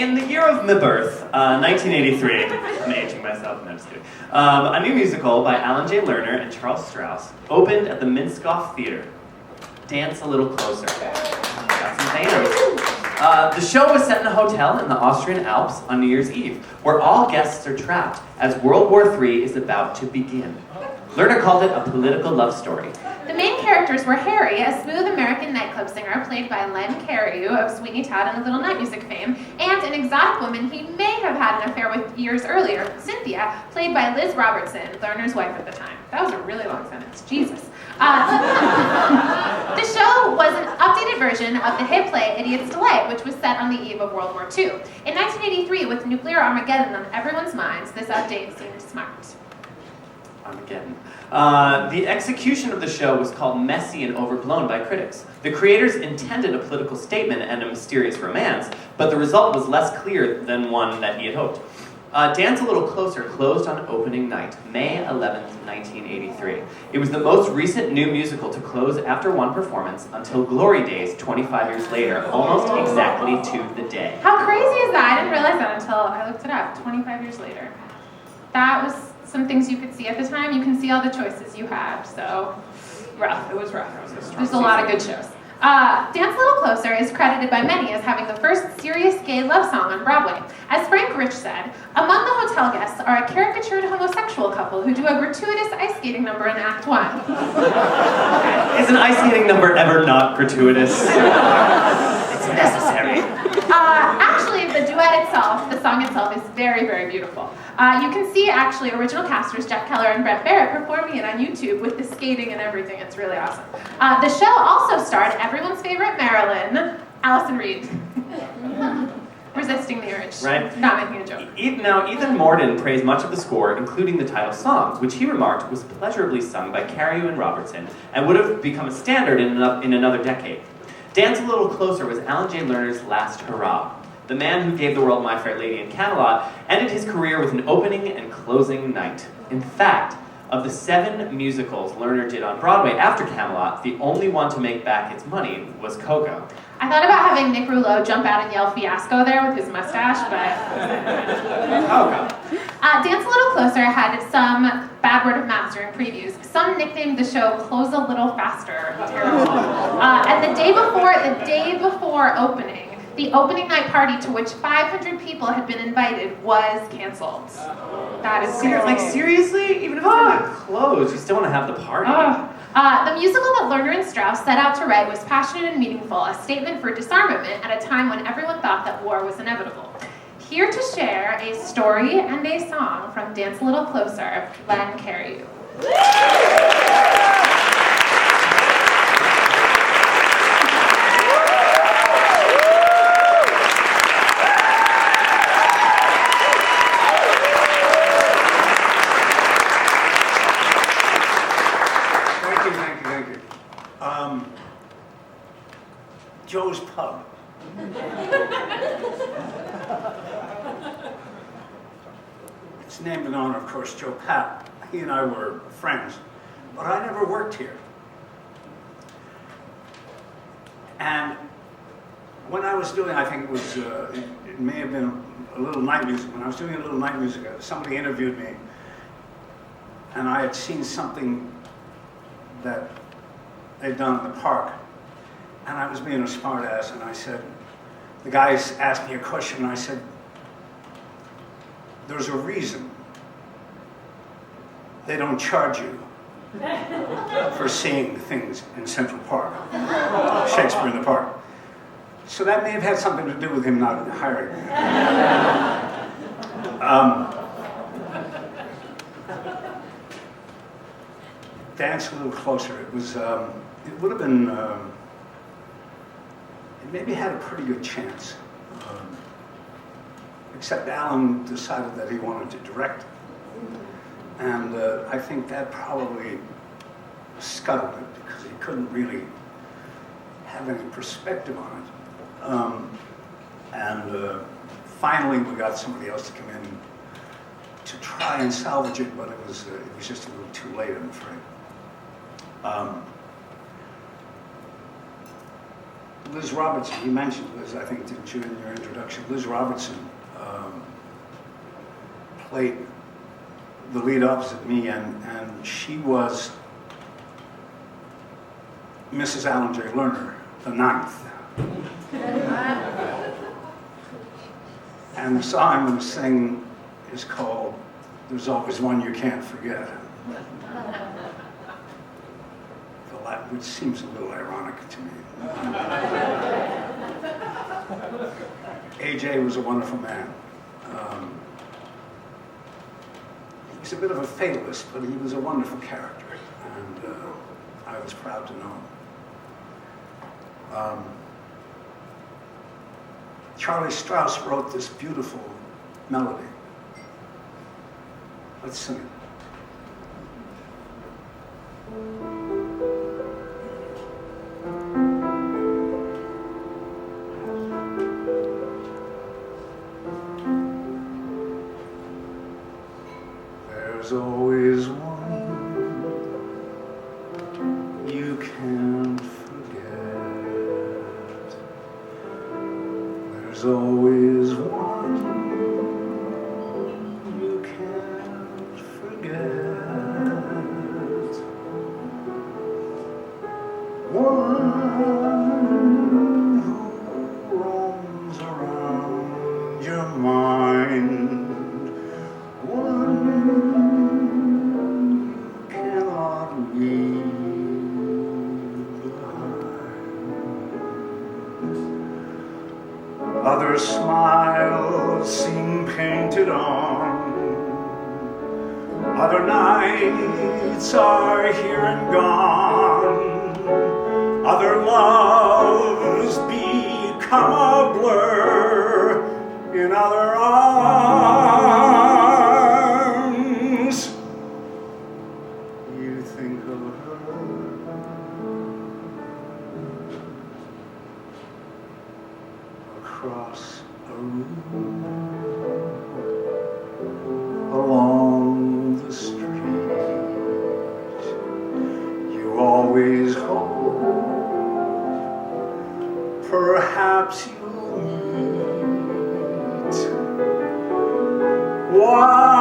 in the year of my birth, 1983, I'm aging myself, no, I'm just kidding. A new musical by Alan J. Lerner and Charles Strouse opened at the Minskoff Theater. Dance a Little Closer. Got some Paino. The show was set in a hotel in the Austrian Alps on New Year's Eve, where all guests are trapped as World War III is about to begin. Lerner called it a political love story. The main characters were Harry, a smooth American nightclub singer played by Len Cariou of Sweeney Todd and A Little Night Music fame, and an exotic woman he may have had an affair with years earlier, Cynthia, played by Liz Robertson, Lerner's wife at the time. That was a really long sentence. Jesus. The show was an updated version of the hit play Idiot's Delight, which was set on the eve of World War II. In 1983, with nuclear Armageddon on everyone's minds, this update seemed smart. Armageddon. The execution of the show was called messy and overblown by critics. The creators intended a political statement and a mysterious romance, but the result was less clear than one that he had hoped. Dance a Little Closer closed on opening night, May 11th, 1983. It was the most recent new musical to close after one performance until Glory Days 25 years later, almost exactly to the day. How crazy is that? I didn't realize that until I looked it up, 25 years later. That was some things you could see at the time. You can see all the choices you had, so rough. It was rough. There's a lot of good shows. Dance a Little Closer is credited by many as having the first serious gay love song on Broadway. As Frank Rich said, among the hotel guests are a caricatured homosexual couple who do a gratuitous ice skating number in Act 1. Is an ice skating number ever not gratuitous? It's necessary. Actually, the duet itself, the song itself, is very, very beautiful. You can see, actually, original casters Jack Keller and Brett Barrett performing it on YouTube with the skating and everything. It's really awesome. The show also starred everyone's favorite Marilyn, Allison Reed. Resisting the urge. Right. Not making a joke. Now, Ethan Morden praised much of the score, including the title song, which he remarked was pleasurably sung by Cariou and Robertson, and would have become a standard in another decade. Dance a Little Closer was Alan J. Lerner's last hurrah. The man who gave the world My Fair Lady and Camelot ended his career with an opening and closing night. In fact, of the 7 musicals Lerner did on Broadway after Camelot, the only one to make back its money was Coco. I thought about having Nick Rouleau jump out and yell fiasco there with his mustache, but... Coco. Dance a Little Closer had some bad word of mouth during previews. Some nicknamed the show Close a Little Faster. Terrible. And the day before opening, the opening night party to which 500 people had been invited was canceled. That is crazy. Like, seriously? Even if it's gonna close, you still want to have the party. The musical that Lerner and Strouse set out to write was passionate and meaningful, a statement for disarmament at a time when everyone thought that war was inevitable. Here to share a story and a song from Dance a Little Closer, Len Cariou. Joe's Pub. It's named in honor, of course, Joe Papp. He and I were friends, but I never worked here. And when I was doing, I think it was, it may have been a little night music. When I was doing a little night music, somebody interviewed me, and I had seen something that they'd done in the park. And I was being a smart ass, and I said, the guys asked me a question, and I said, there's a reason they don't charge you for seeing things in Central Park, Shakespeare in the Park. So that may have had something to do with him not hiring me. Dance a Little Closer. It was, it would have been, it maybe had a pretty good chance. Except Alan decided that he wanted to direct it. And I think that probably scuttled it because he couldn't really have any perspective on it. Finally we got somebody else to come in to try and salvage it, but it was just a little too late, I'm afraid. Liz Robertson, you mentioned Liz, I think, didn't you, in your introduction? Liz Robertson played the lead opposite me, and she was Mrs. Alan J. Lerner, the ninth. And the song I'm going to sing is called There's Always One You Can't Forget. Which seems a little ironic to me. AJ was a wonderful man. He was a bit of a fatalist, but he was a wonderful character, and I was proud to know him. Charlie Strouse wrote this beautiful melody. Let's sing it. There's always one you can't forget. There's always one you can't forget. One who roams around your mind. One other smiles seem painted on. Other nights are here and gone. Other loves become a blur in other arms. You think of her. Across a room, along the street, you always hope perhaps you'll meet. Why